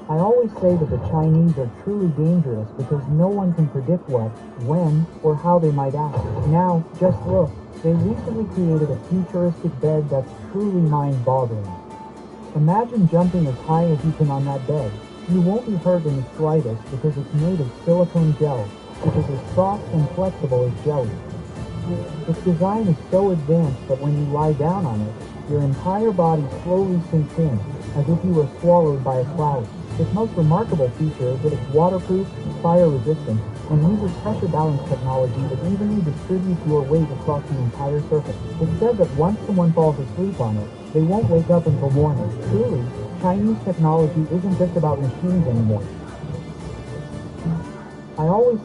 I always say that the Chinese are truly dangerous because no one can predict what, when, or how they might act. Now, just look. They recently created a futuristic bed that's truly mind-boggling. Imagine jumping as high as you can on that bed. You won't be hurt in the slightest because it's made of silicone gel, which is as soft and flexible as jelly. Its design is so advanced that when you lie down on it, your entire body slowly sinks in, as if you were swallowed by a cloud. Its most remarkable feature is that it's waterproof, fire-resistant, and uses pressure balance technology that evenly distributes your weight across the entire surface. It's said that once someone falls asleep on it, they won't wake up until morning. Truly, Chinese technology isn't just about machines anymore. I always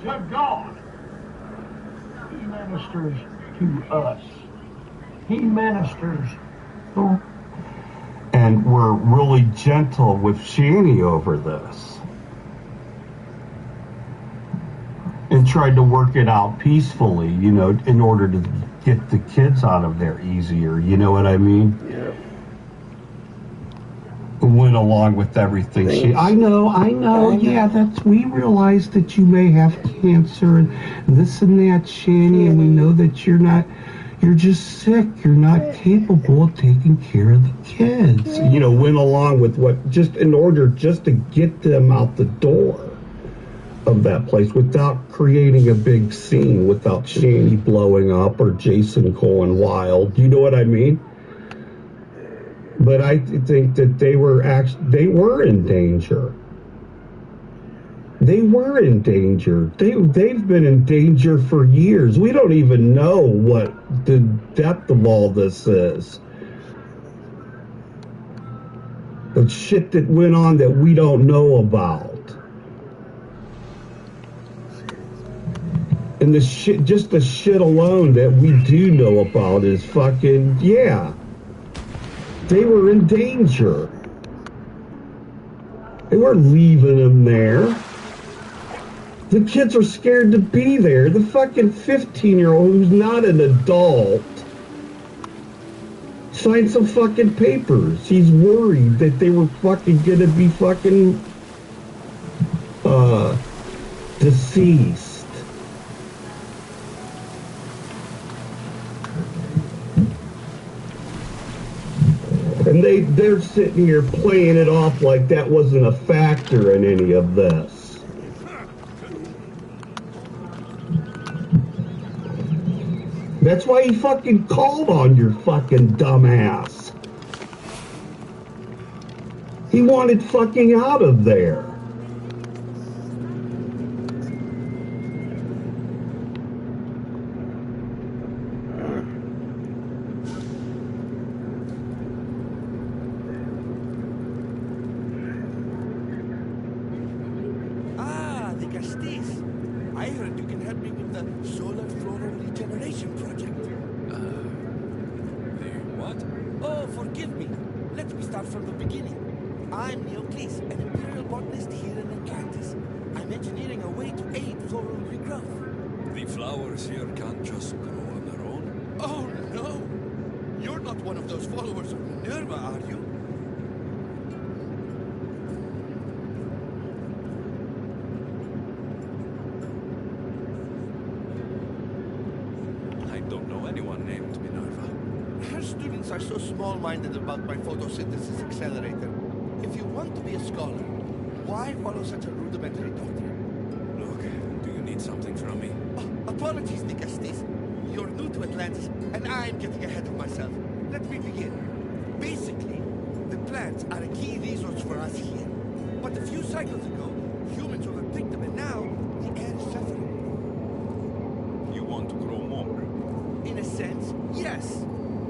Jeb God, he ministers to us. He ministers through. And we're really gentle with Shani over this. And tried to work it out peacefully, you know, in order to get the kids out of there easier. You know what I mean? Yeah. Went along with everything. I know. Yeah, we realize that you may have cancer and this and that, Shani, and we know that you're just sick. You're not capable of taking care of the kids. You know, went along with what, just in order just to get them out the door of that place without creating a big scene, without Shani blowing up or Jason going wild. You know what I mean? But I think that they were in danger. They were in danger. They've been in danger for years. We don't even know what the depth of all this is. The shit that went on that we don't know about. And the shit, just the shit alone that we do know about is fucking, yeah. They were in danger. They weren't leaving them there. The kids are scared to be there. The fucking 15-year-old who's not an adult signed some fucking papers. He's worried that they were fucking gonna be fucking deceased. And they're sitting here playing it off like that wasn't a factor in any of this. That's why he fucking called on your fucking dumbass. He wanted fucking out of there. I heard you can help me with the solar floral regeneration project. The what? Oh, forgive me. Let me start from the beginning. I'm Neocles, an imperial botanist here in Atlantis. I'm engineering a way to aid floral regrowth. The flowers here can't just grow on their own? Oh, no! You're not one of those followers of Minerva, are you? I don't know anyone named Minerva. Her students are so small-minded about my photosynthesis accelerator. If you want to be a scholar, why follow such a rudimentary doctrine? Look, do you need need something from me? Oh, apologies, Nicastis. You're new to Atlantis, and I'm getting ahead of myself. Let me begin. Basically, the plants are a key resource for us here. But a few cycles ago, humans overpicked them, and now the air is suffering. You want to grow more? In a sense, yes.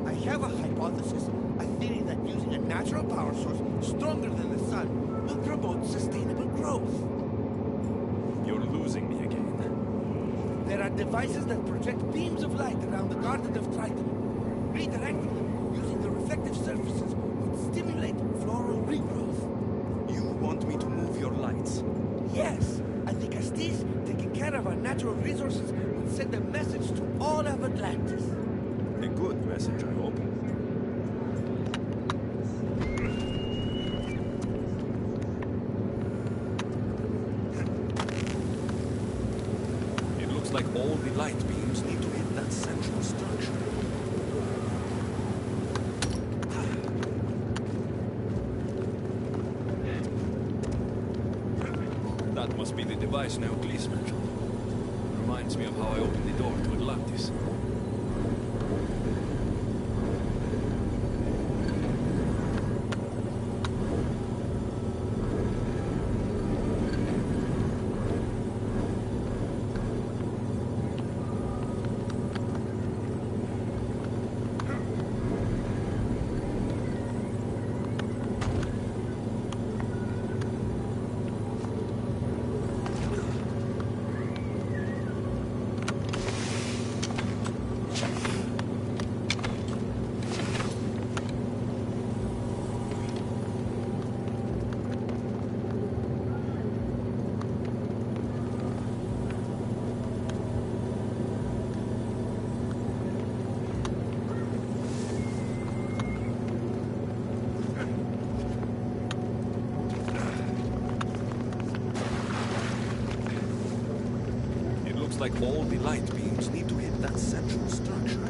I have a hypothesis, a theory that using a natural power source stronger than the sun will promote sustainable growth. You're losing me again. There are devices that project beams of light around the Garden of Triton. Redirecting them using the reflective surfaces would stimulate floral regrowth. You want me to move your lights? Yes, and the Castis taking care of our natural resources would send a message to all of Atlantis. A good message, I hope. It looks like all the light beams need to hit that central structure. That must be the device Neocles mentioned. Reminds me of how I opened the door to Atlantis. Like all the light beams need to hit that central structure.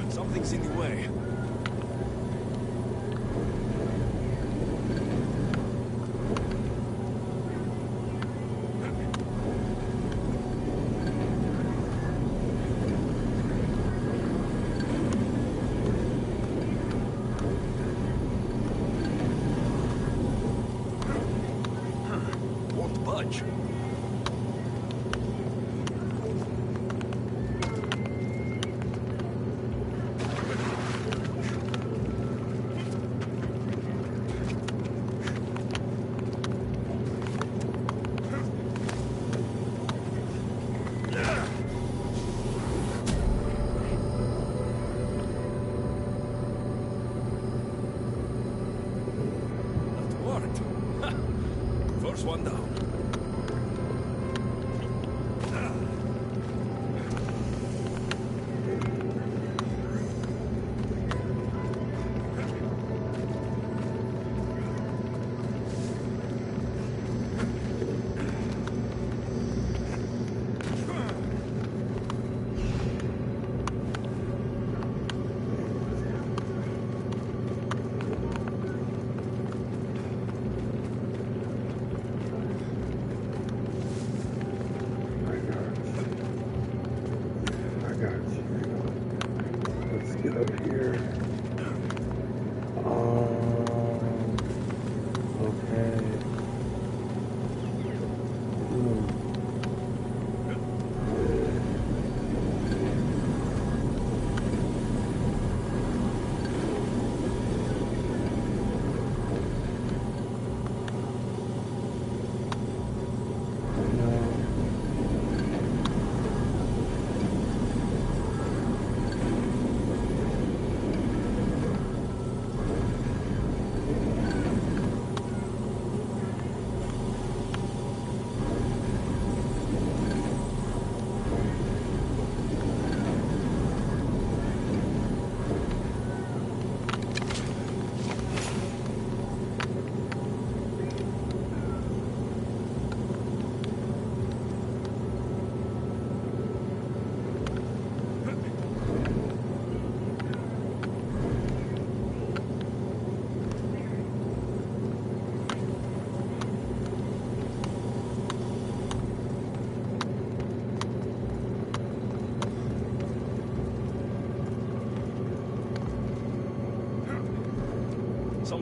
Something's in the way. Won't budge. First one down.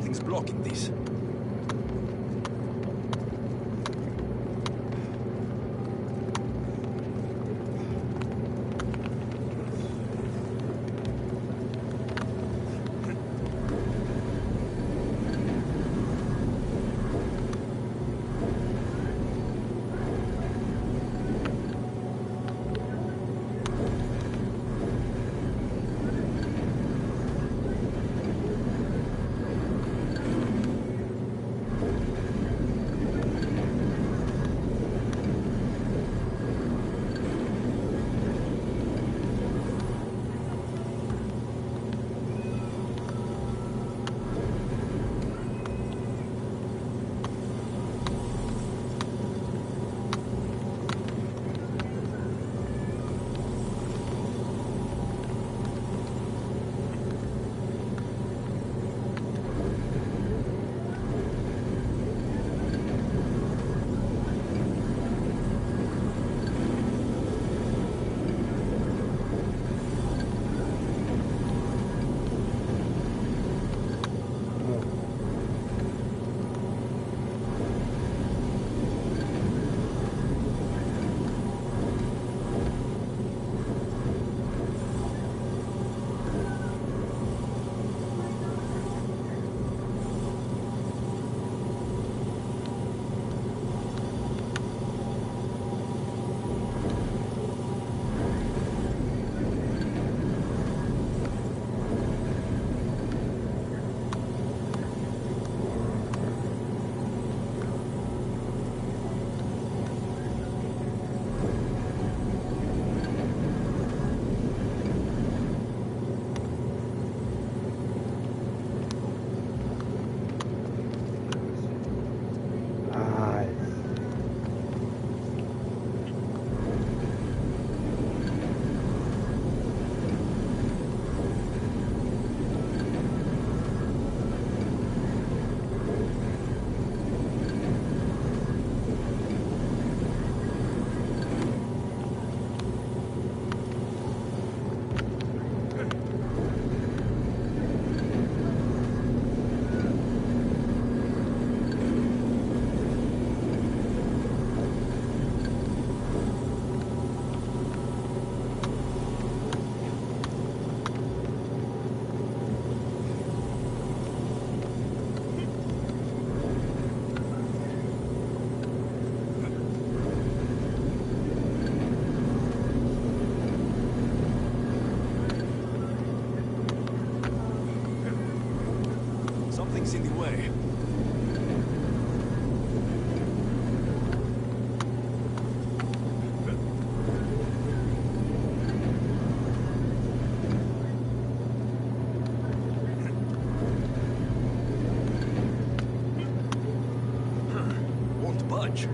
Something's blocking this. Something's in the way. Won't budge.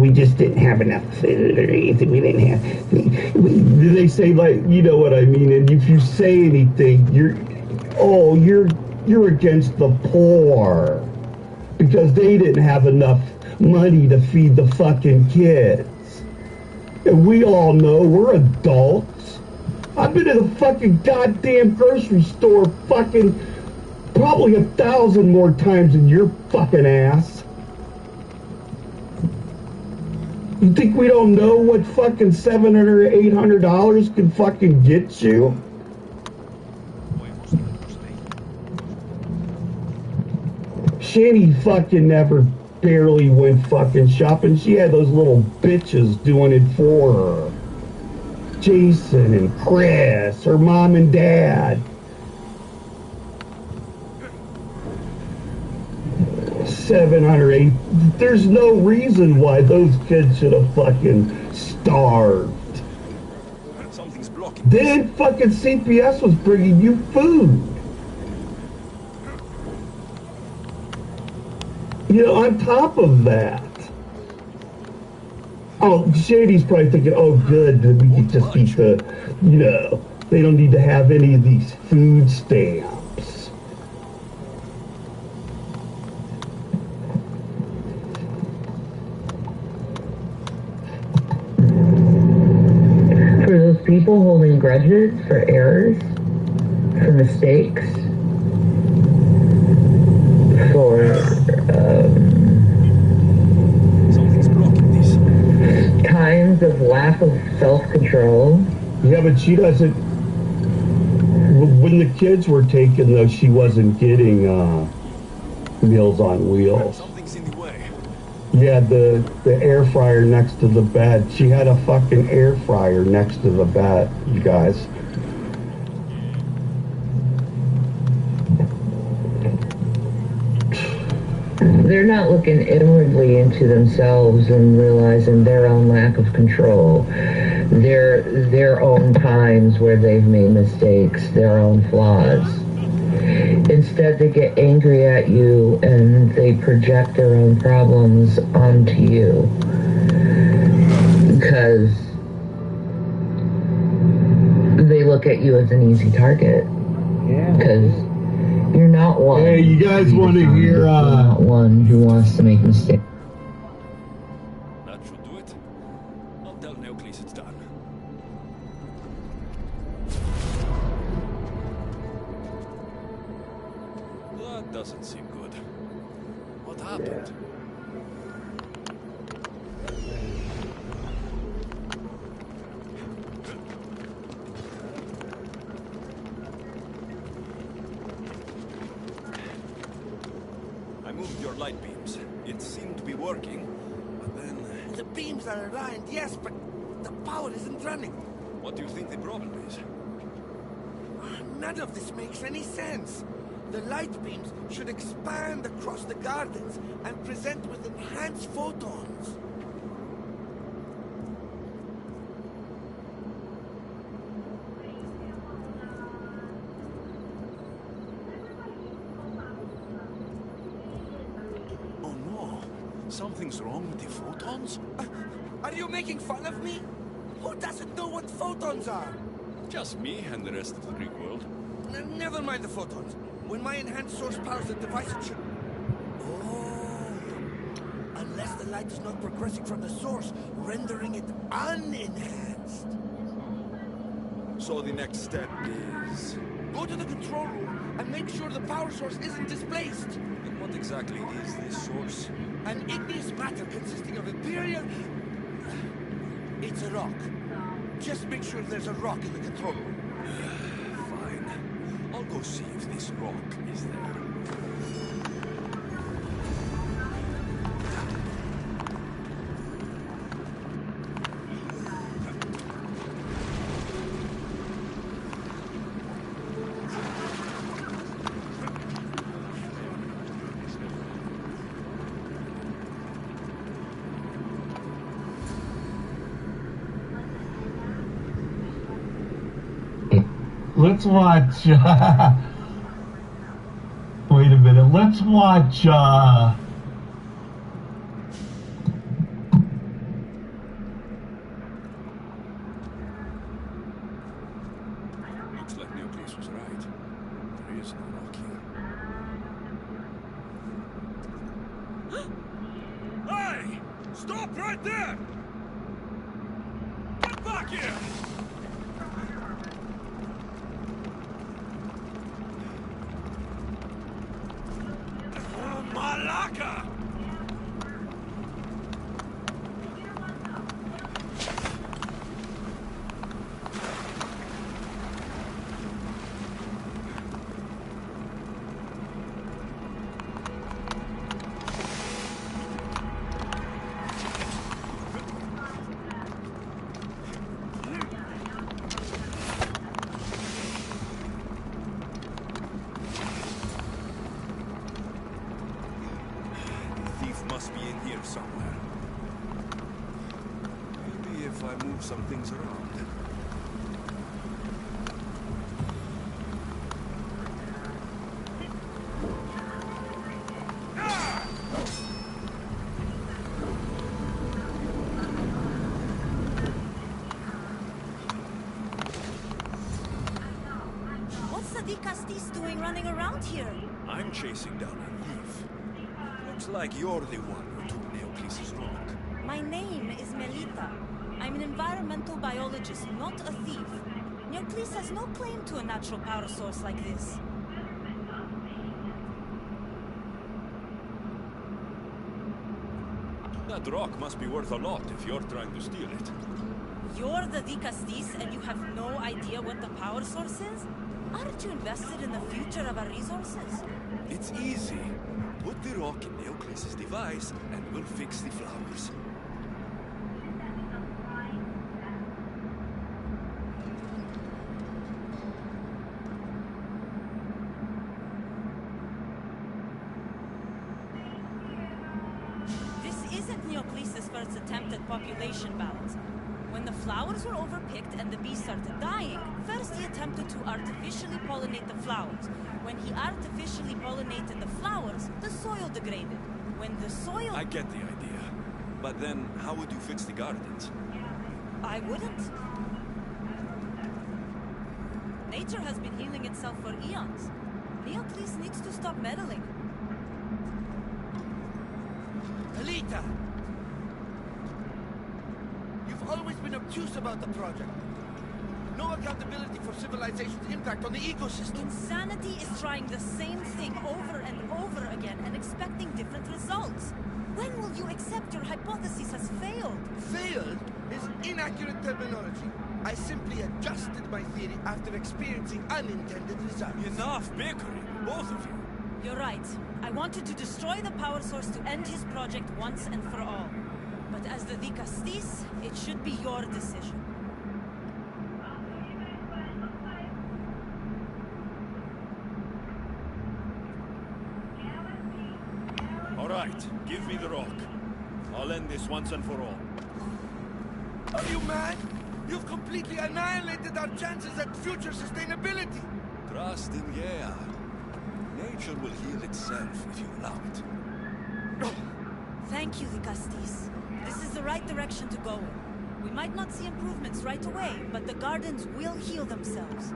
we just didn't have enough food or anything. We didn't have. They say, like, you know what I mean. And if you say anything, you're against the poor because they didn't have enough money to feed the fucking kids. And we all know we're adults. I've been to the fucking goddamn grocery store fucking probably 1,000 more times than your fucking ass. You think we don't know what fucking $700 or $800 can fucking get you? Shani fucking never barely went fucking shopping. She had those little bitches doing it for her. Jason and Chris, her mom and dad. $700, $800. There's no reason why those kids should have fucking starved. Something's blocking. Then fucking CPS was bringing you food. You know, on top of that. Oh, Shady's probably thinking, oh, good, we can just eat the, you know, they don't need to have any of these food stamps. For those people holding grudges for errors, for mistakes, for Something's blocking this. times of lack of self-control. Yeah, but she doesn't. When the kids were taken, though, she wasn't getting Meals on Wheels. Something's in the way. Yeah, the air fryer next to the bed. She had a fucking air fryer next to the bed, you guys. They're not looking inwardly into themselves and realizing their own lack of control, their own times where they've made mistakes, their own flaws. Instead, they get angry at you and they project their own problems onto you because they look at you as an easy target. Because you're not one. Hey, you guys want to hear? You're not one who wants to make mistakes. That should do it. I'll tell Neocles it's done. That doesn't seem good. What happened? I moved your light beams. It seemed to be working, but then... The beams are aligned, yes, but the power isn't running. What do you think the problem is? None of this makes any sense. The light beams should expand across the gardens and present with enhanced photons. Oh no! Something's wrong with the photons? Are you making fun of me? Who doesn't know what photons are? Just me and the rest of the Greek world. Never mind the photons. When my enhanced source powers the device, it should... Oh. Unless the light is not progressing from the source, rendering it unenhanced. So the next step is... Go to the control room and make sure the power source isn't displaced. And what exactly is this source? An igneous matter consisting of Imperial... It's a rock. Just make sure there's a rock in the control room. Fine. I'll go see if this rock is there. Let's watch. Wait a minute. Let's watch. is no rock here. Hey! Stop right there! Get back here! Malaka! Must be in here somewhere. Maybe if I move some things around. What's the Di Castis doing running around here? I'm chasing down a thief. Looks like you're the one who took Neocles' rock. My name is Melita. I'm an environmental biologist, not a thief. Neocles has no claim to a natural power source like this. That rock must be worth a lot if you're trying to steal it. You're the Di Castis and you have no idea what the power source is? Aren't you invested in the future of our resources? It's easy. Put the rock in Neocles' device, and we'll fix the flowers. This isn't Neocles' first attempt at population balance. When the flowers were overpicked and the bees started dying, first he attempted to artificially pollinate the flowers. When he artificially pollinated the flowers, the soil degraded. When the soil... I get the idea. But then, how would you fix the gardens? I wouldn't. Nature has been healing itself for eons. Neocles needs to stop meddling. Alita! You've always been obtuse about the project. No accountability for civilization's impact on the ecosystem. Insanity is trying the same thing over and over again and expecting different results. When will you accept your hypothesis has failed? Failed is inaccurate terminology. I simply adjusted my theory after experiencing unintended results. Enough bickering, both of you. You're right. I wanted to destroy the power source to end his project once and for all. But as the Di Castis, it should be your decision. All right, give me the rock. I'll end this once and for all. Are you mad? You've completely annihilated our chances at future sustainability. Trust in Gaia. Nature will heal itself if you allow it. Thank you, Di Castis. This is the right direction to go in. We might not see improvements right away, but the gardens will heal themselves.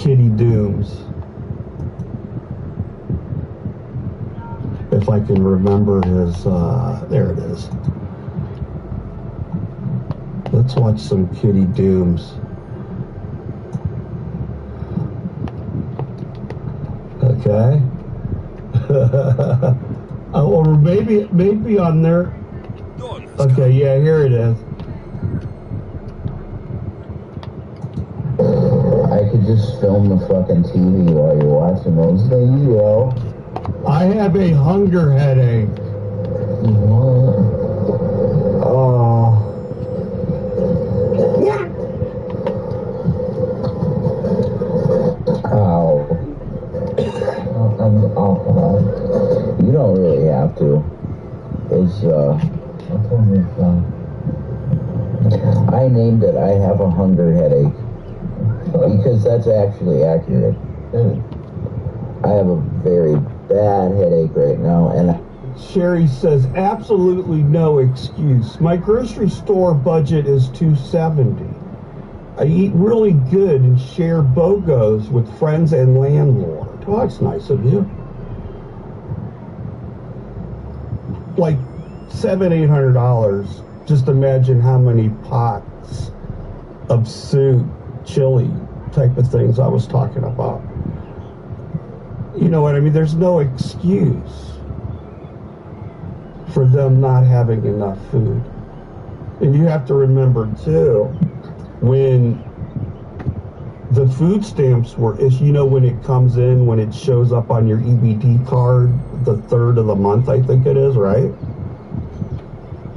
Kitty Dooms. If I can remember his, there it is. Let's watch some Kitty Dooms. Okay. Or maybe on there. Okay, yeah, here it is. I could just film the fucking TV while you're watching those things, yo. I have a hunger headache. Oh. Ow. You don't really have to. It's, I named it I have a hunger headache. Because that's actually accurate. I have a very bad headache right now, and Sherry says absolutely no excuse. My grocery store budget is $270. I eat really good and share BOGOs with friends and landlord. Oh, that's nice of you. Like $700-800. Just imagine how many pots of soup, chili type of things I was talking about. You know what I mean? There's no excuse for them not having enough food. And you have to remember too, when the food stamps were issued, you know, when it comes in, when it shows up on your EBT card, the 3rd of the month, I think it is, right?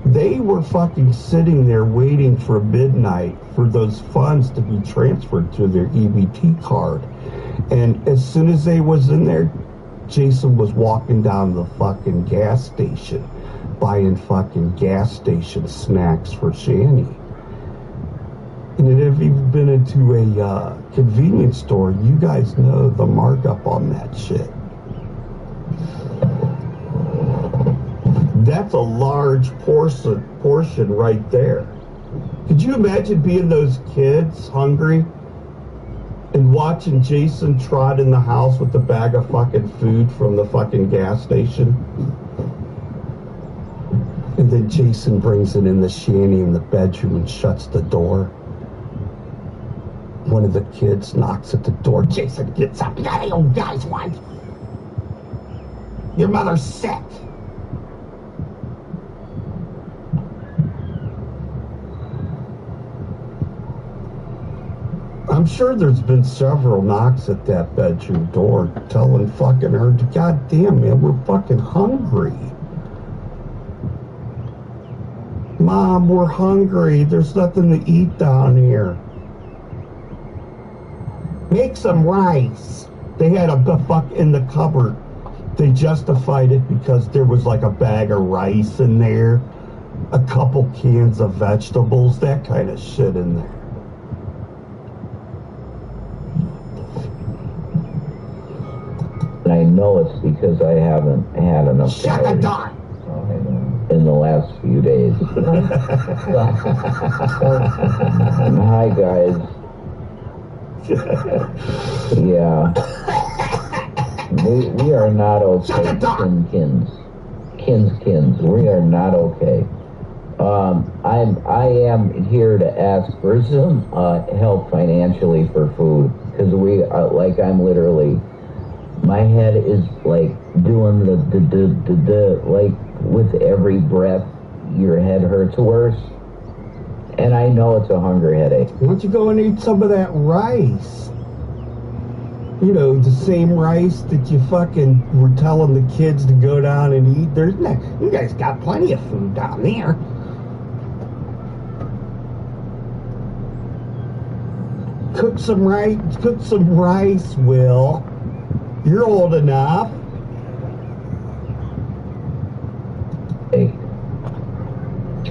They were fucking sitting there waiting for midnight for those funds to be transferred to their EBT card. And as soon as they was in there, Jason was walking down the fucking gas station, buying fucking gas station snacks for Shani. And if you've been into a convenience store, you guys know the markup on that shit. That's a large portion right there. Could you imagine being those kids hungry and watching Jason trot in the house with the bag of fucking food from the fucking gas station? And then Jason brings it in the shanty in the bedroom and shuts the door. One of the kids knocks at the door. Jason gets up. Daddy, old guy's wife. Your mother's sick. I'm sure there's been several knocks at that bedroom door telling fucking her, God damn, man, we're fucking hungry. Mom, we're hungry. There's nothing to eat down here. Make some rice. They had a fuck in the cupboard. They justified it because there was like a bag of rice in there, a couple cans of vegetables, that kind of shit in there. And I know it's because I haven't had enough Shut the door! In the last few days. Hi, guys. Yeah. We are not okay, kins. We are not okay. I am here to ask for some help financially for food, because we are, like, I'm literally, my head is like doing the like with every breath your head hurts worse, and I know it's a hunger headache. Why don't you go and eat some of that rice? You know, the same rice that you fucking were telling the kids to go down and eat. There's no, you guys got plenty of food down there. Cook some rice, Will. You're old enough. Hey.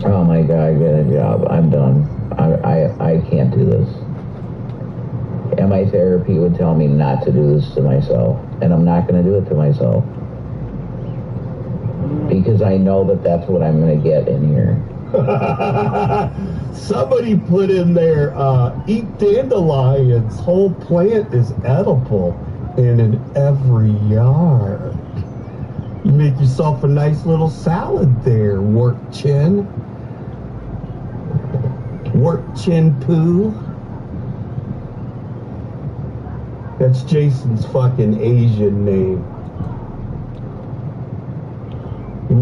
Oh my God, I got a job. I'm done. I can't do this. And my therapy would tell me not to do this to myself. And I'm not going to do it to myself. Because I know that that's what I'm going to get in here. Somebody put in there, eat dandelions. Whole plant is edible and in every yard. You make yourself a nice little salad there, Wart Chin. Wart Chin Poo. That's Jason's fucking Asian name.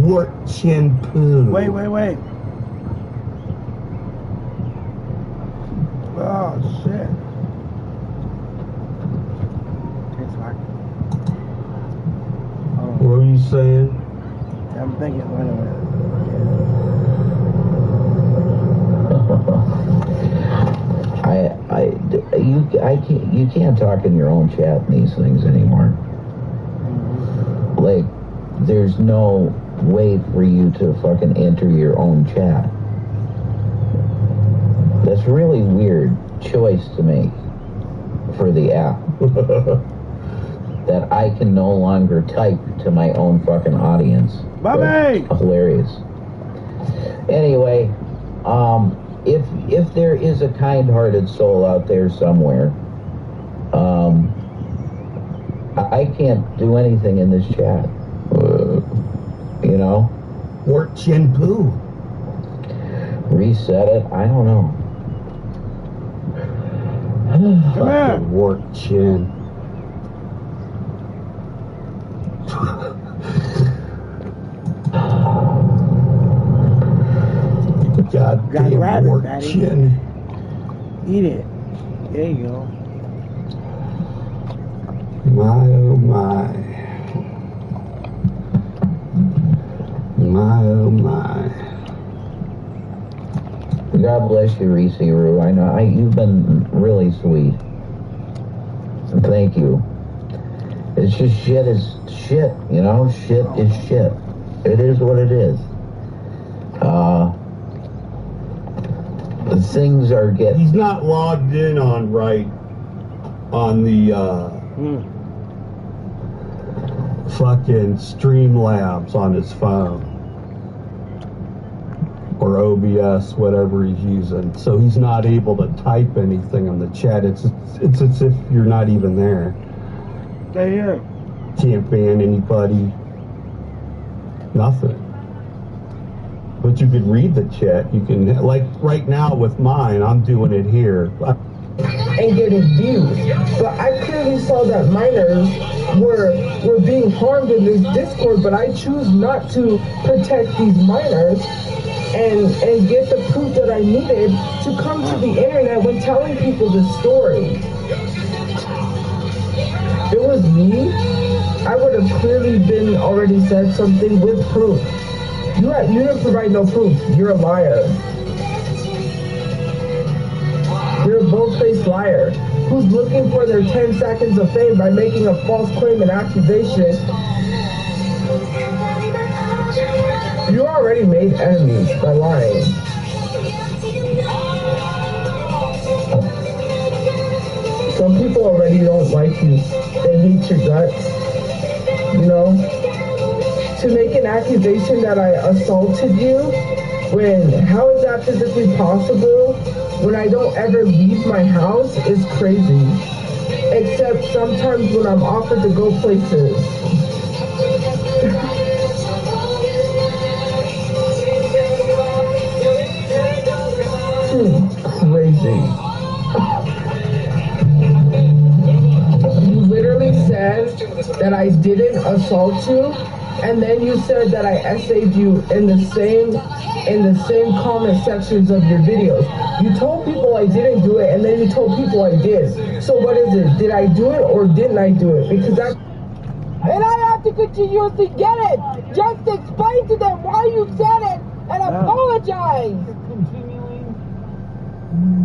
Wart Chin Poo. Wait. Oh, shit. It's fine. What were you saying? I'm thinking, wait a minute. You can't talk in your own chat in these things anymore. Like, there's no way for you to fucking enter your own chat. That's really weird choice to make for the app. That I can no longer type to my own fucking audience. Bobby! Hilarious. Anyway, if there is a kind-hearted soul out there somewhere, I can't do anything in this chat. You know? Wart Chin Poo. Reset it? I don't know. Come here! Wart Chin. Goddamn Wart Chin. Eat it. There you go. My oh my. My oh my. God bless you, Reese Roo. I know you've been really sweet. Thank you. It's just shit is shit, you know? Shit is shit. It is what it is. Things are getting... He's not logged in on the fucking Streamlabs on his phone. Or OBS, whatever he's using. So he's not able to type anything in the chat. It's as if you're not even there. Stay here. Can't ban anybody. Nothing. But you could read the chat. You can, like right now with mine, I'm doing it here. And getting views. But I clearly saw that minors were being harmed in this Discord, but I choose not to protect these minors and get the proof that I needed to come to the internet when telling people the story. If it was me, I would have clearly been already said something with proof. You didn't provide no proof. You're a liar. You're a bold-faced liar who's looking for their 10 seconds of fame by making a false claim and accusation. You already made enemies by lying. Some people already don't like you. They hate your guts. You know? To make an accusation that I assaulted you, how is that physically possible when I don't ever leave my house is crazy. Except sometimes when I'm offered to go places. Crazy. You literally said that I didn't assault you, and then you said that I essayed you in the same comment sections of your videos. You told people I didn't do it, and then you told people I did. So what is it? Did I do it or didn't I do it? Because and I have to continuously get it. Just explain to them why you said it and apologize. Continuing.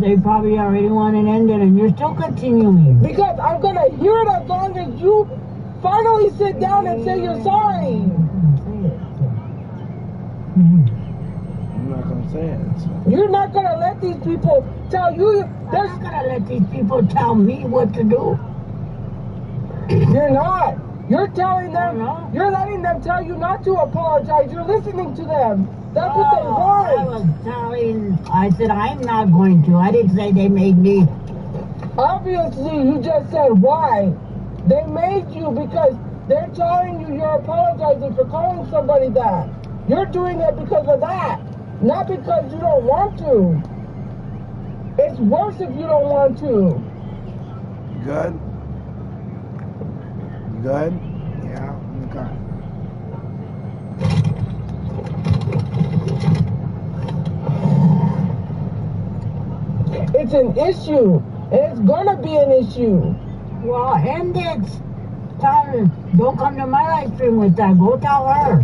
They probably already want it ended, and you're still continuing. Because I'm gonna hear it as long as you finally sit down and say you're sorry. I'm not gonna say it. So. You're not gonna let these people tell you. I'm not gonna let these people tell me what to do. You're not. You're telling them. You're letting them tell you not to apologize. You're listening to them. That's what they want. I said I'm not going to. I didn't say they made me. Obviously, you just said why. They made you because they're telling you you're apologizing for calling somebody that. You're doing it because of that, not because you don't want to. It's worse if you don't want to. Good? You good? Yeah, okay. It's an issue, and it's gonna be an issue. Well, end it. Tell her, don't come to my live stream with that. Go tell her.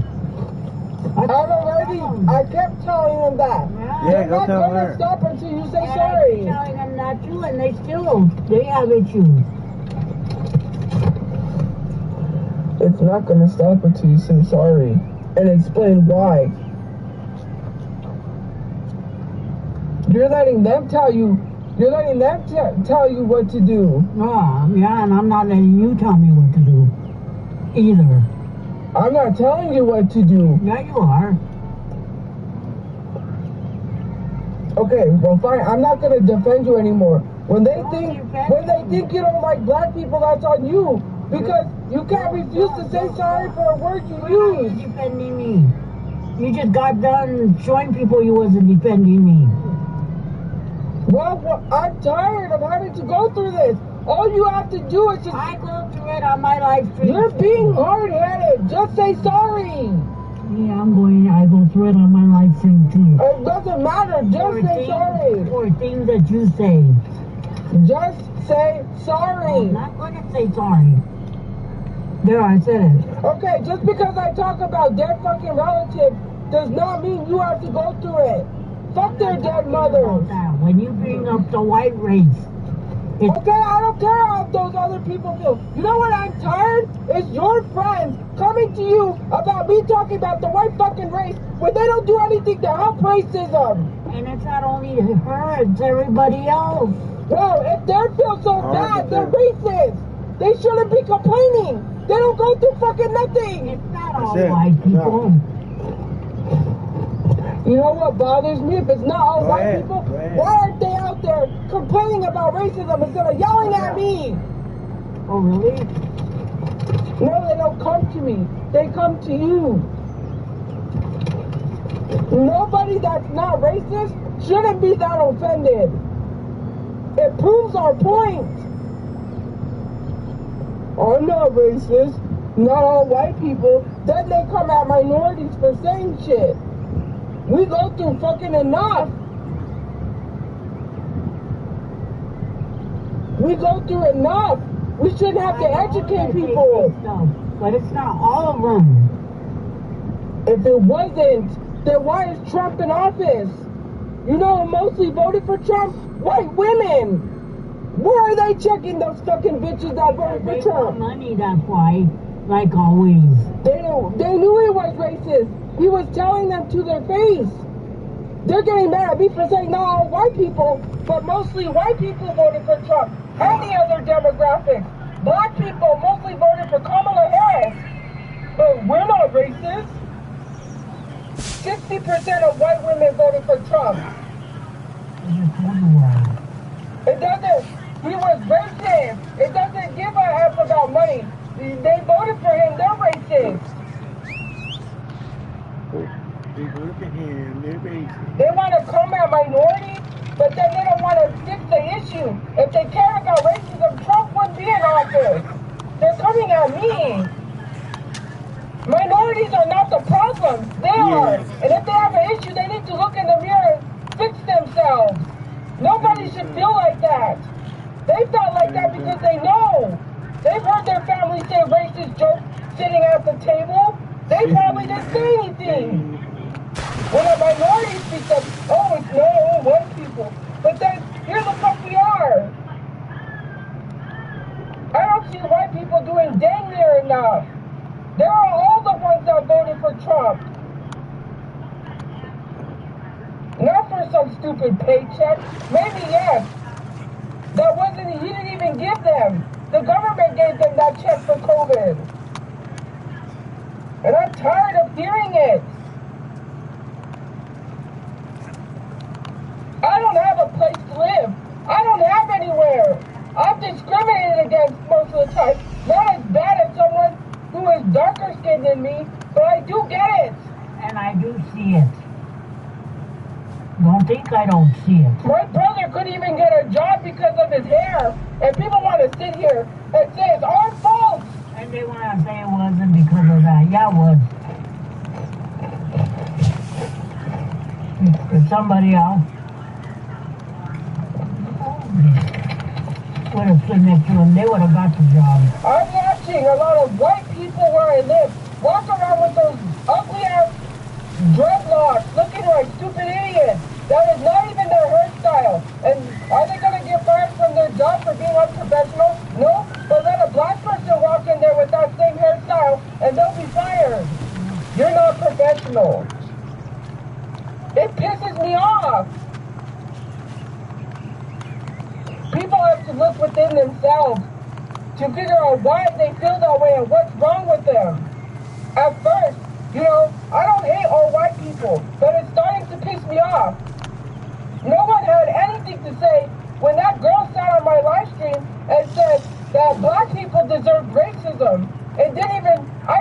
I kept telling them that. Yeah, They're go not tell gonna her. stop until you say And sorry. I'm telling them not to, and they have issues. It's not gonna stop until you say sorry and explain why. You're letting them tell you. You're letting them tell you what to do. Oh, yeah, and I'm not letting you tell me what to do either. I'm not telling you what to do. Yeah, you are. Okay, well fine. I'm not gonna defend you anymore. When they Don't think defend me. you don't like black people, that's on you. Because you can't refuse to say sorry for a word you You're use. not defending me. You just got done showing people you wasn't defending me. Well, I'm tired of having to go through this. All you have to do is just... I go through it on my live stream. You're being hard-headed. Just say sorry. Yeah, I go through it on my live stream too. It doesn't matter. Just say sorry. For things that you say. Just say sorry. I'm not going to say sorry. There, I said it. Okay, just because I talk about dead fucking relatives does not mean you have to go through it. Fuck their dead mothers. When you bring up the white race, okay, I don't care how those other people feel. You know what I'm tired? It's your friends coming to you about me talking about the white fucking race when they don't do anything to help racism. And it's not only her, it's everybody else. Well, if they feel so bad, they're racist. They shouldn't be complaining. They don't go through fucking nothing. It's not all white people. You know what bothers me? If it's not all white people, why aren't they out there complaining about racism instead of yelling at me? Oh, really? No, they don't come to me. They come to you. Nobody that's not racist shouldn't be that offended. It proves our point. I'm not racist. Not all white people. Then they come at minorities for saying shit. We go through fucking enough. We go through enough. We shouldn't have to educate people. But it's not all of them. If it wasn't, then why is Trump in office? You know who mostly voted for Trump? White women. Where are they checking those fucking bitches that voted for Trump? Money, that's why. Like always. They knew he was racist. He was telling them to their face. They're getting mad at me for saying not all white people, but mostly white people voted for Trump. And the other demographics. Black people mostly voted for Kamala Harris. But we're not racist. 60% of white women voted for Trump. It doesn't, he was racist. It doesn't give a F about money. They voted for him, they're racist. They want to come at minorities, but then they don't want to fix the issue. If they cared about racism, Trump wouldn't be in office. They're coming at me. Minorities are not the problem. They are. And if they have an issue, they need to look in the mirror and fix themselves. Nobody should feel like that. They felt like that because they know. They've heard their family say racist jokes sitting at the table. They probably didn't say anything. When a minority speaks up, oh, it's no white people. But then, here the fuck we are. I don't see white people doing dang near enough. They are all the ones that voted for Trump. Not for some stupid paycheck. Maybe yes. That wasn't, he didn't even give them. The government gave them that check for COVID. And I'm tired of hearing it. like I don't see it. My brother couldn't even get a job because of his hair, and people want to sit here and say it's our fault. And they want to say it wasn't because of that. Yeah, it was. If somebody else would have stood next to him, they would have got the job. I'm watching a lot of white people where I live walk around with those ugly-ass dreadlocks, looking like stupid idiots. That is not even their hairstyle. And are they going to get fired from their job for being unprofessional? No, but let a black person walk in there with that same hairstyle and they'll be fired. You're not professional. It pisses me off. People have to look within themselves to figure out why they feel that way and what's wrong with them. At first, you know, I don't hate all white people, but it's starting to piss me off. No one had anything to say when that girl sat on my live stream and said that black people deserve racism. I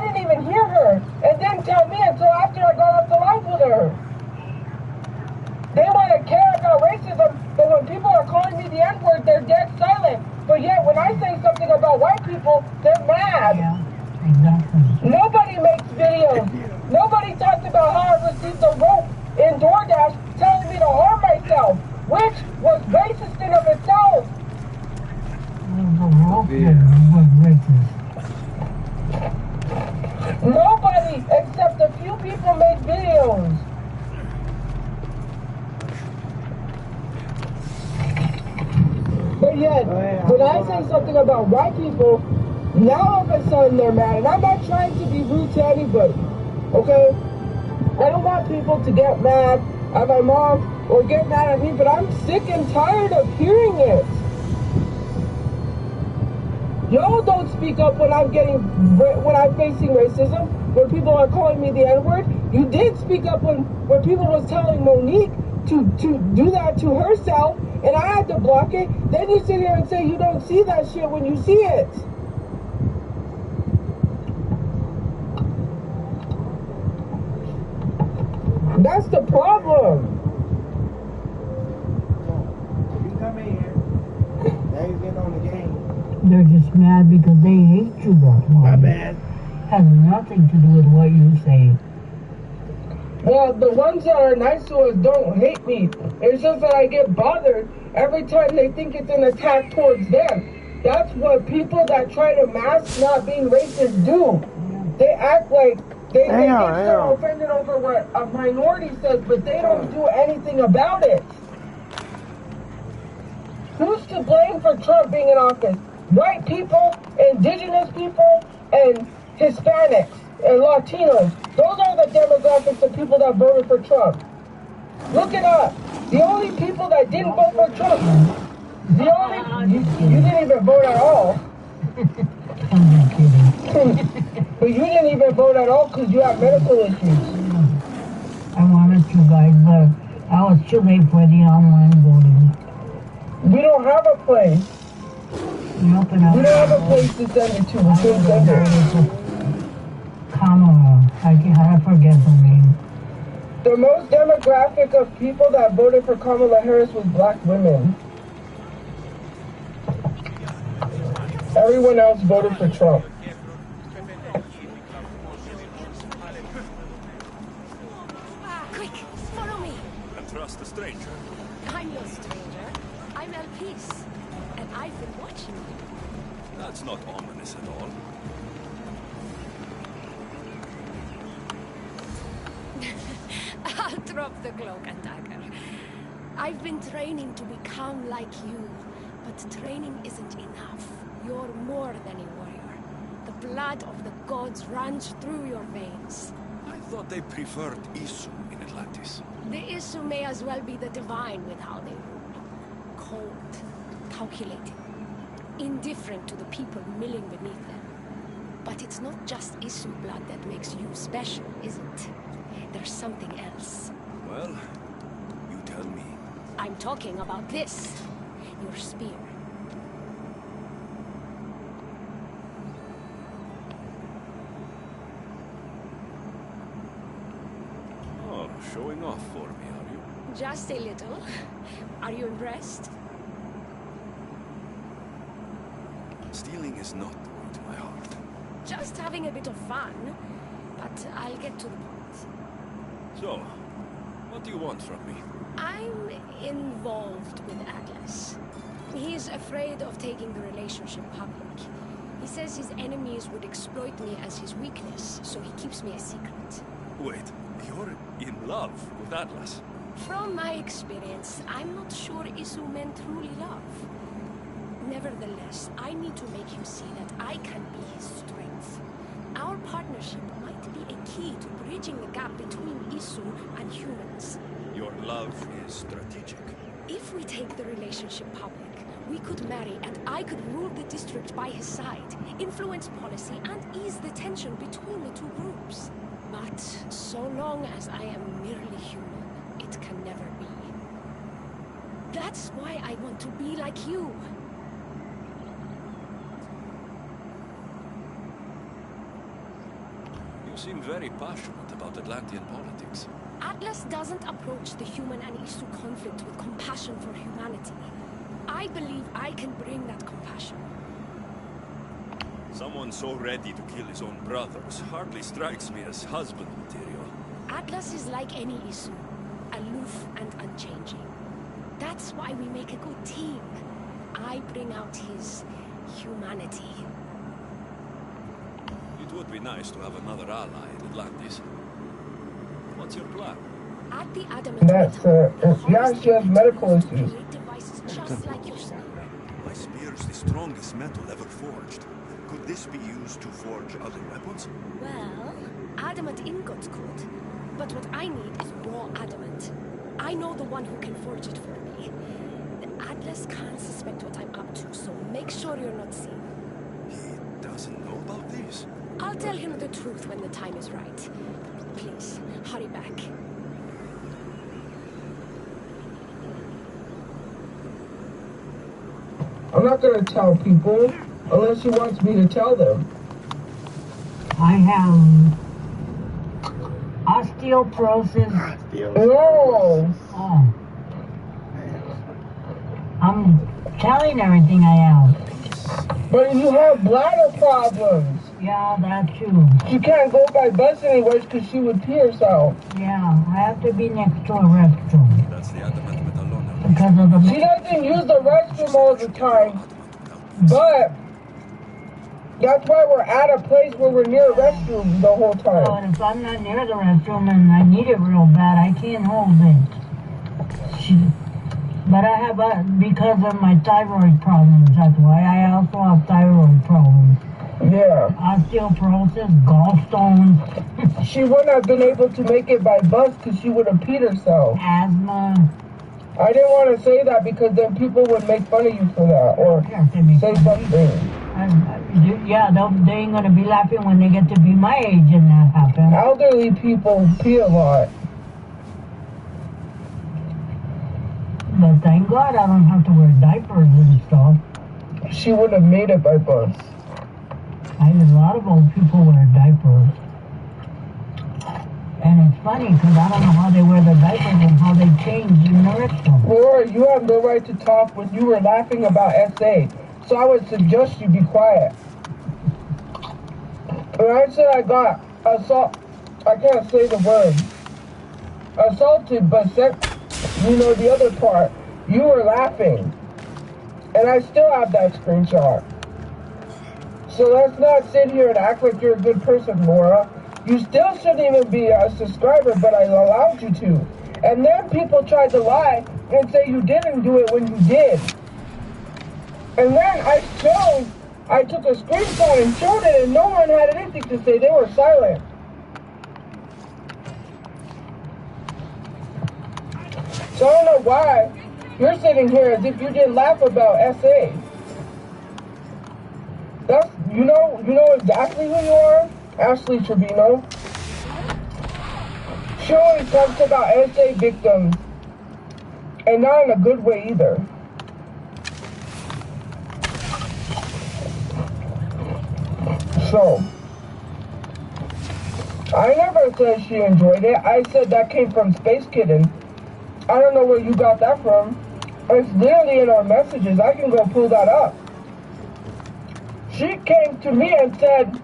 didn't even hear her, and didn't tell me until after I got off the live with her. They want to care about racism, but when people are calling me the N-word, they're dead silent. But yet, when I say something about white people, they're mad. Yeah, exactly. Nobody makes videos. Nobody talks about how I received a rope in DoorDash telling me to harm myself, which was racist in of itself. The rope was racist. Nobody except a few people make videos. But yet, when I say something about white people, now all of a sudden they're mad. And I'm not trying to be rude to anybody, okay? I don't want people to get mad at my mom or get mad at me, but I'm sick and tired of hearing it. Y'all don't speak up when I'm facing racism, when people are calling me the N-word. You did speak up when people was telling Monique to do that to herself, and I had to block it. Then you sit here and say you don't see that shit when you see it. That's the problem. You come in here, now you get on the game. They're just mad because they hate you that much. My bad. Has nothing to do with what you say. Well, the ones that are nice to us don't hate me. It's just that I get bothered every time they think it's an attack towards them. That's what people that try to mask not being racist do. They act like they get so offended over what a minority says, but they don't do anything about it. Who's to blame for Trump being in office? White people, indigenous people, and Hispanics and Latinos. Those are the demographics of people that voted for Trump. Look it up. The only people that didn't vote for Trump, you didn't even vote at all. I'm kidding. But you didn't even vote at all because you have medical issues. I wanted to, guys, but I was too late for the online voting. We don't have a place. We don't have a place to send it to. We couldn't send it. Kamala. I forget her name. The most demographic of people that voted for Kamala Harris was black women. Everyone else voted for Trump. Quick, follow me. And trust a stranger. I'm no stranger. I'm El Peace. And I've been watching you. That's not ominous at all. I'll drop the cloak and dagger. I've been training to become like you, but training isn't enough. You're more than a warrior. The blood of the gods runs through your veins. I thought they preferred Isu in Atlantis. The Isu may as well be the divine with how they rule. Cold, calculating, indifferent to the people milling beneath them. But it's not just Isu blood that makes you special, is it? There's something else. Well, you tell me. I'm talking about this. Your spear. Oh, showing off for me, are you? Just a little. Are you impressed? Stealing is not the way to my heart. Just having a bit of fun. But I'll get to the point. So, what do you want from me? I'm involved with Atlas. He's afraid of taking the relationship public. He says his enemies would exploit me as his weakness, so he keeps me a secret. Wait, you're in love with Atlas? From my experience, I'm not sure Isu men truly love. Nevertheless, I need to make him see that I can be his strength. Our partnership might be a key to bridging the gap between Isu and humans. Your love is strategic. If we take the relationship public, we could marry and I could rule the district by his side, influence policy and ease the tension between the two groups. But so long as I am merely human, it can never be. That's why I want to be like you. You seem very passionate about Atlantean politics. Atlas doesn't approach the human and Isu conflict with compassion for humanity. I believe I can bring that compassion. Someone so ready to kill his own brothers hardly strikes me as husband material. Atlas is like any Isu, aloof and unchanging. That's why we make a good team. I bring out his humanity. It would be nice to have another ally in Atlantis. What's your plan? At the Adamant yeah, she has medical issues. Devices just like yourself. My spear is the strongest metal ever forged. Could this be used to forge other weapons? Well, adamant ingots could. But what I need is raw adamant. I know the one who can forge it for me. The Atlas can't suspect what I'm up to, so make sure you're not seen. He doesn't know about this? I'll tell him the truth when the time is right. Please, hurry back. I'm not gonna tell people unless he wants me to tell them. I have osteoporosis. No! Oh. I'm telling everything I have. But you have bladder problems. Yeah, that's true. She can't go by bus anyways because she would pee herself. Yeah, I have to be next to a restroom. That's the adamant metallona. Because of the... She doesn't use the restroom all the time. But that's why we're at a place where we're near a restroom the whole time. But if I'm not near the restroom and I need it real bad, I can't hold it. But I have, because of my thyroid problems, that's why I also have thyroid problems. Yeah. Osteoporosis, gallstones. She wouldn't have been able to make it by bus because she would have peed herself. Asthma. I didn't want to say that because then people would make fun of you for that or say something. Yeah, they ain't going to be laughing when they get to be my age and that happens. Elderly people pee a lot. But thank God I don't have to wear diapers and stuff. She would have made it by bus. I know a lot of old people wear diapers. And it's funny because I don't know how they wear the diapers and how they change in the restroom. Laura, you have no right to talk when you were laughing about SA. So I would suggest you be quiet. When I said I got assault, I can't say the word. Assaulted, but you know the other part. You were laughing. And I still have that screenshot. So let's not sit here and act like you're a good person, Laura. You still shouldn't even be a subscriber, but I allowed you to. And then people tried to lie and say you didn't do it when you did. And then I took a screenshot and showed it, and no one had anything to say. They were silent. So I don't know why you're sitting here as if you didn't laugh about SA. That's, you know exactly who you are? Ashley Trevino. She always talks about SA victims. And not in a good way either. So, I never said she enjoyed it. I said that came from Space Kitten. I don't know where you got that from. It's literally in our messages. I can go pull that up. She came to me and said,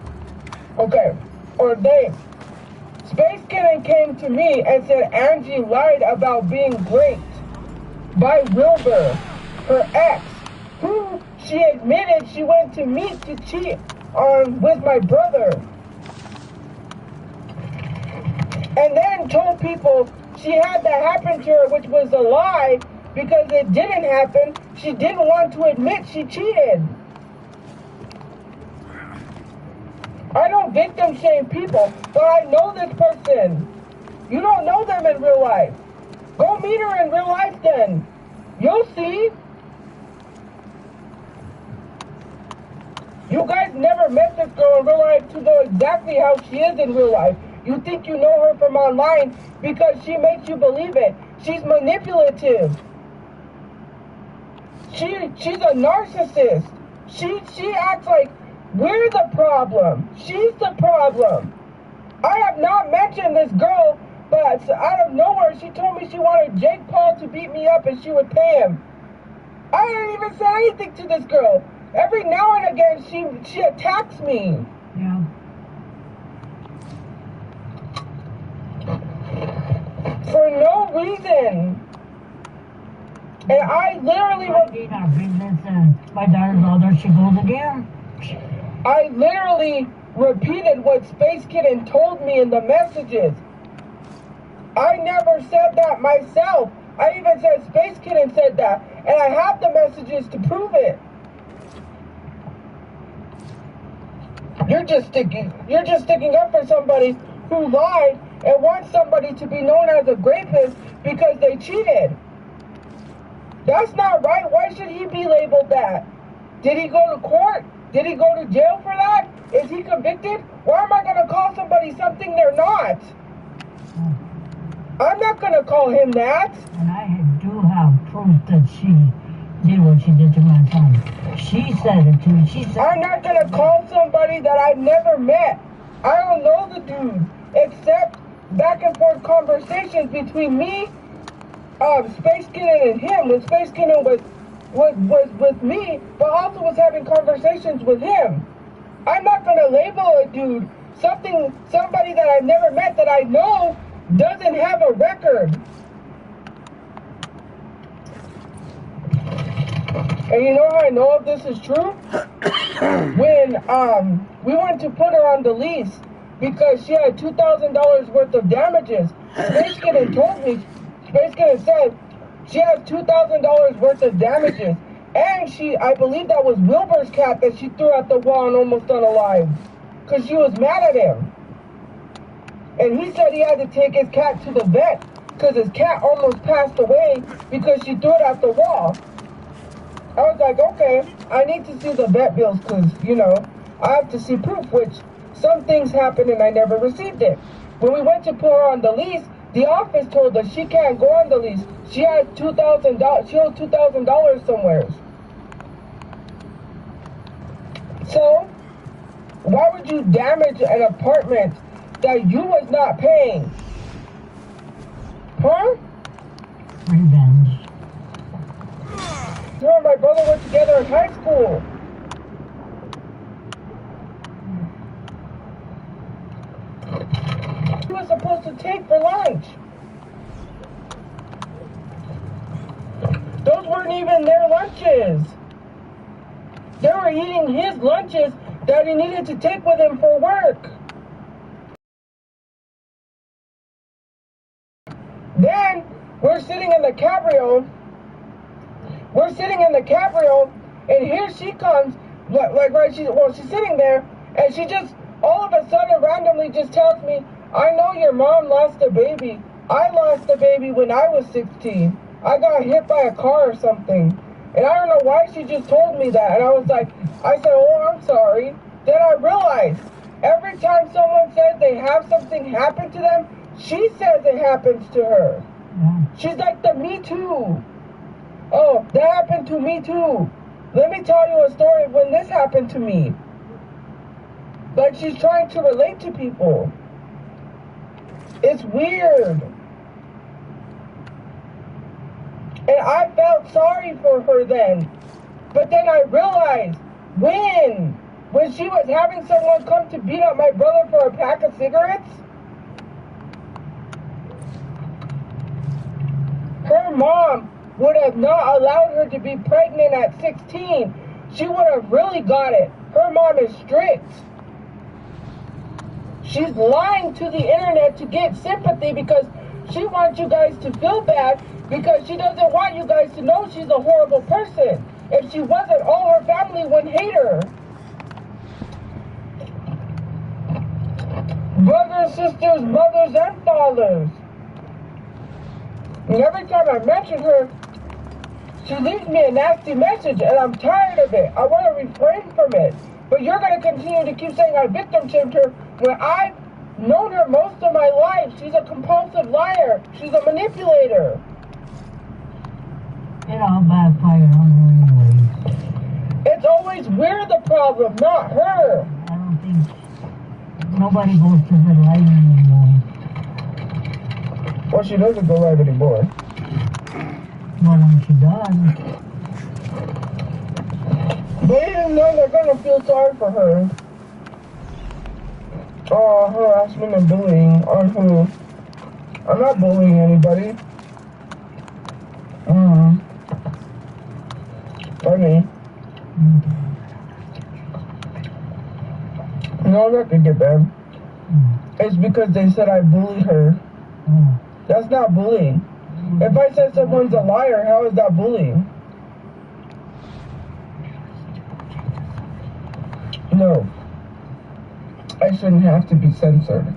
okay, or they, Space Kitten came to me and said Angie lied about being raped by Wilbur, her ex, who she admitted she went to meet to cheat on with my brother. And then told people she had that happen to her, which was a lie because it didn't happen. She didn't want to admit she cheated. I don't victim shame people, but I know this person. You don't know them in real life. Go meet her in real life then. You'll see. You guys never met this girl in real life to know exactly how she is in real life. You think you know her from online because she makes you believe it. She's manipulative. She's a narcissist. She acts like we're the problem. She's the problem. I have not mentioned this girl, but out of nowhere she told me she wanted Jake Paul to beat me up and she would pay him. I didn't even say anything to this girl. Every now and again she attacks me. Yeah. For no reason. And I literally my daughter's older, she goes again. I literally repeated what Space Kitten told me in the messages. I never said that myself. I even said Space Kitten said that. And I have the messages to prove it. You're just sticking up for somebody who lied and wants somebody to be known as a rapist because they cheated. That's not right. Why should he be labeled that? Did he go to court? Did he go to jail for that? Is he convicted? Why am I going to call somebody something they're not? I'm not going to call him that. And I do have proof that she did what she did to my son. She said it too. She said I'm not going to call somebody that I've never met. I don't know the dude, except back and forth conversations between me, Space Kitten and him. When Space Kitten was with me, but also was having conversations with him. I'm not going to label a dude somebody that I've never met that I know doesn't have a record. And you know how I know if this is true? When we went to put her on the lease because she had $2,000 worth of damages. Space Kitten told me, Space Kitten said, she has $2,000 worth of damages. And I believe that was Wilbur's cat that she threw at the wall and almost unalived. Because she was mad at him. And he said he had to take his cat to the vet because his cat almost passed away because she threw it at the wall. I was like, okay, I need to see the vet bills because, I have to see proof, which some things happened and I never received it. When we went to put her on the lease, the office told us she can't go on the lease. She has $2,000. She owed $2,000 somewhere. So, why would you damage an apartment that you was not paying? Huh? Revenge. Her and my brother were together in high school. He was supposed to take for lunch. Those weren't even their lunches. They were eating his lunches that he needed to take with him for work. Then we're sitting in the cabrio. And here she comes, she's sitting there, and she just all of a sudden randomly just tells me, I know your mom lost a baby. I lost a baby when I was 16. I got hit by a car or something. And I don't know why she just told me that. And I said, oh, I'm sorry. Then I realized every time someone says they have something happen to them, she says it happens to her. Yeah. She's like the Me Too. Oh, that happened to me too. Let me tell you a story of when this happened to me. Like she's trying to relate to people. It's weird. And I felt sorry for her then. But then I realized when she was having someone come to beat up my brother for a pack of cigarettes, her mom would have not allowed her to be pregnant at 16. She would have really got it. Her mom is strict. She's lying to the internet to get sympathy because she wants you guys to feel bad because she doesn't want you guys to know she's a horrible person. If she wasn't, all her family would hate her. Brothers, sisters, mothers, and fathers. And every time I mention her, she leaves me a nasty message, and I'm tired of it. I want to refrain from it. But you're going to continue to keep saying I victim shamed her when I've known her most of my life. She's a compulsive liar. She's a manipulator. It all backfired on her anyway. It's always we're the problem, not her. I don't think nobody goes to the light anymore. Well, she doesn't go live anymore. Well, when she does. They didn't know they're gonna feel sorry for her. Oh, harassment and bullying on who? I'm not bullying anybody. Funny. No, I'm not gonna get them. It's because they said I bullied her. That's not bullying. If I said someone's a liar, how is that bullying? No. I shouldn't have to be censored.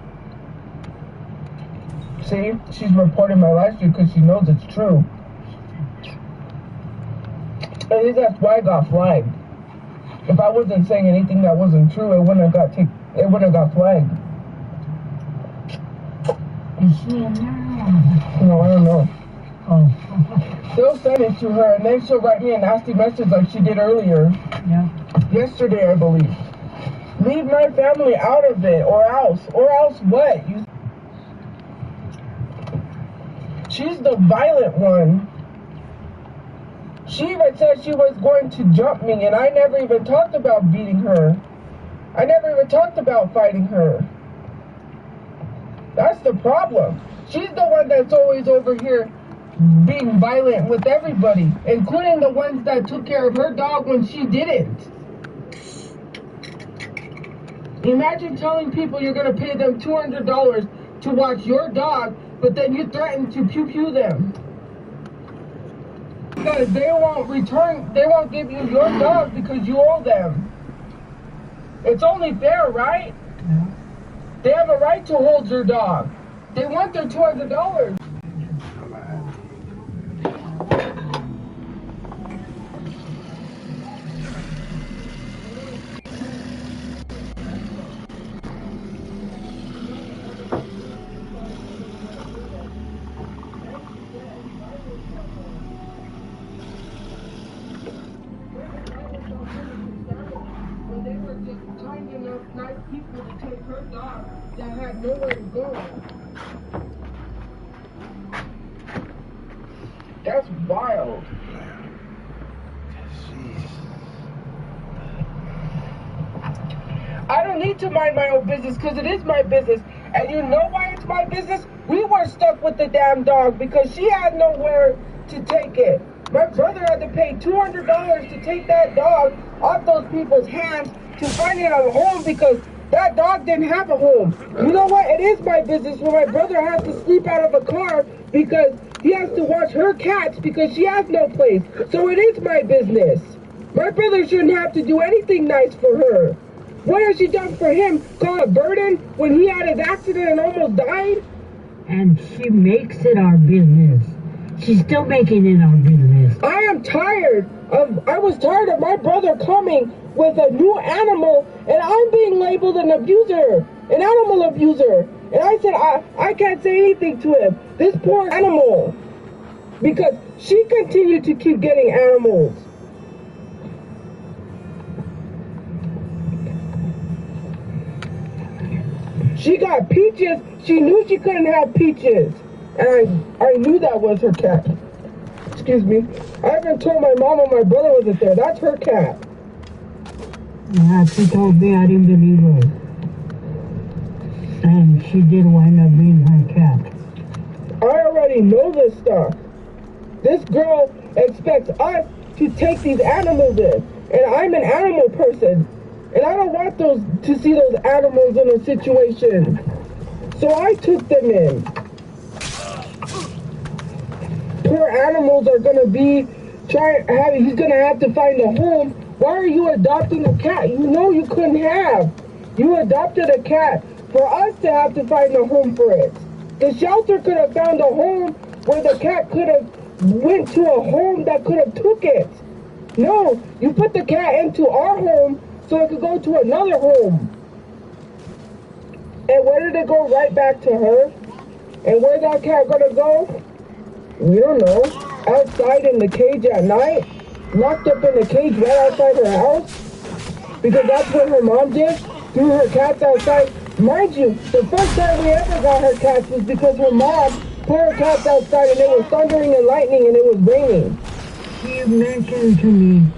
See? She's reporting my live stream because she knows it's true. I think that's why I got flagged. If I wasn't saying anything that wasn't true, it wouldn't have got flagged. Is she in there? No, I don't know. Oh. They'll send it to her and then she'll write me a nasty message like she did earlier. Yeah. Yesterday, I believe. Leave my family out of it, or else what? She's the violent one. She even said she was going to jump me, and I never even talked about beating her. I never even talked about fighting her. That's the problem. She's the one that's always over here being violent with everybody, including the ones that took care of her dog when she didn't. Imagine telling people you're going to pay them $200 to watch your dog, but then you threaten to pew-pew them. Because they won't give you your dog because you owe them. It's only fair, right? Yeah. They have a right to hold your dog. They want their $200. Nice people to take her dog that had nowhere to go. That's wild. I don't need to mind my own business because it is my business. And you know why it's my business? We were stuck with the damn dog because she had nowhere to take it. My brother had to pay $200 to take that dog off those people's hands to find it a home because that dog didn't have a home. You know what? It is my business when my brother has to sleep out of a car because he has to watch her cats because she has no place. So it is my business. My brother shouldn't have to do anything nice for her. What has she done for him? Call a burden when he had his accident and almost died? And she makes it our business. She's still making it our business. I was tired of my brother coming with a new animal and I'm being labeled an abuser, an animal abuser. And I said, I can't say anything to him. This poor animal. Because she continued to keep getting animals. She got Peaches. She knew she couldn't have Peaches. And I knew that was her cat. excuse me. I even told my mom and my brother wasn't there. That's her cat. Yeah, she told me, I didn't believe her. And she did wind up being her cat. I already know this stuff. This girl expects us to take these animals in. And I'm an animal person. And I don't want to see those animals in a situation. So I took them in. Poor animals are gonna be he's gonna have to find a home. Why are you adopting a cat? You know you couldn't have. You adopted a cat for us to have to find a home for it. The shelter could have found a home where the cat could have went to a home that could have took it. No, you put the cat into our home so it could go to another home. And where did it go? Right back to her? And where's that cat gonna go? We don't know. Outside in the cage at night? Locked up in the cage right outside her house? Because that's what her mom did? Threw her cats outside? Mind you, the first time we ever got her cats was because her mom put her cats outside and it was thundering and lightning and it was raining. She mentioned to me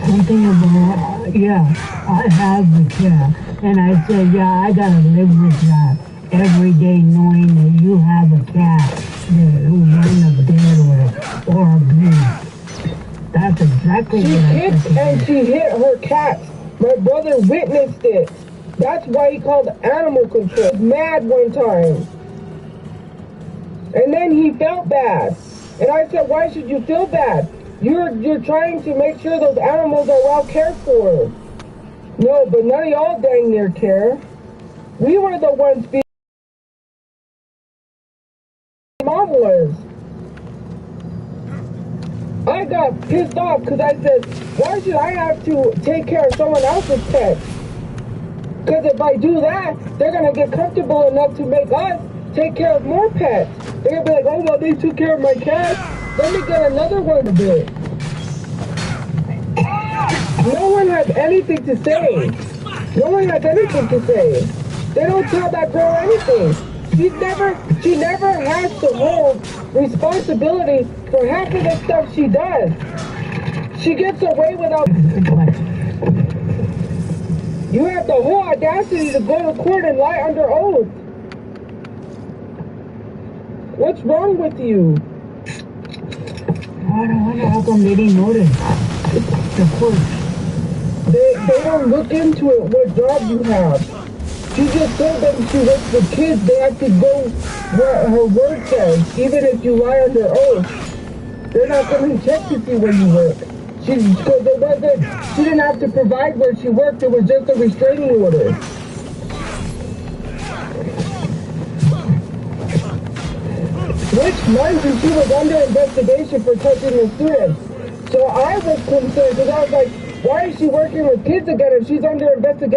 something about, yeah, I have the cat. And I said, yeah, I gotta live with that every day knowing that you have a cat who's in a bed or abused. That's exactly what I said. She kicked and she hit her cats. My brother witnessed it. That's why he called animal control. Mad one time. And then he felt bad. And I said, why should you feel bad? You're trying to make sure those animals are well cared for. No, but none of y'all dang near care. We were the ones being mom was. I got pissed off because I said, why should I have to take care of someone else's pets? Because if I do that, they're going to get comfortable enough to make us take care of more pets. They're going to be like, oh, well, they took care of my cat. Let me get another one to do it. No one has anything to say. No one has anything to say. They don't tell that girl anything. She never has to hold responsibility for half of the stuff she does. She gets away without... You have the whole audacity to go to court and lie under oath. What's wrong with you? I don't know how come they didn't notice. The court. They don't look into it, what job you have. She just told them she works with kids. They have to go where her word says, even if you lie under oath. They're not going to check to see where you work. She didn't have to provide where she worked. It was just a restraining order. Which, mind you, she was under investigation for touching the students. So I was concerned because I was like, why is she working with kids again if she's under investigation?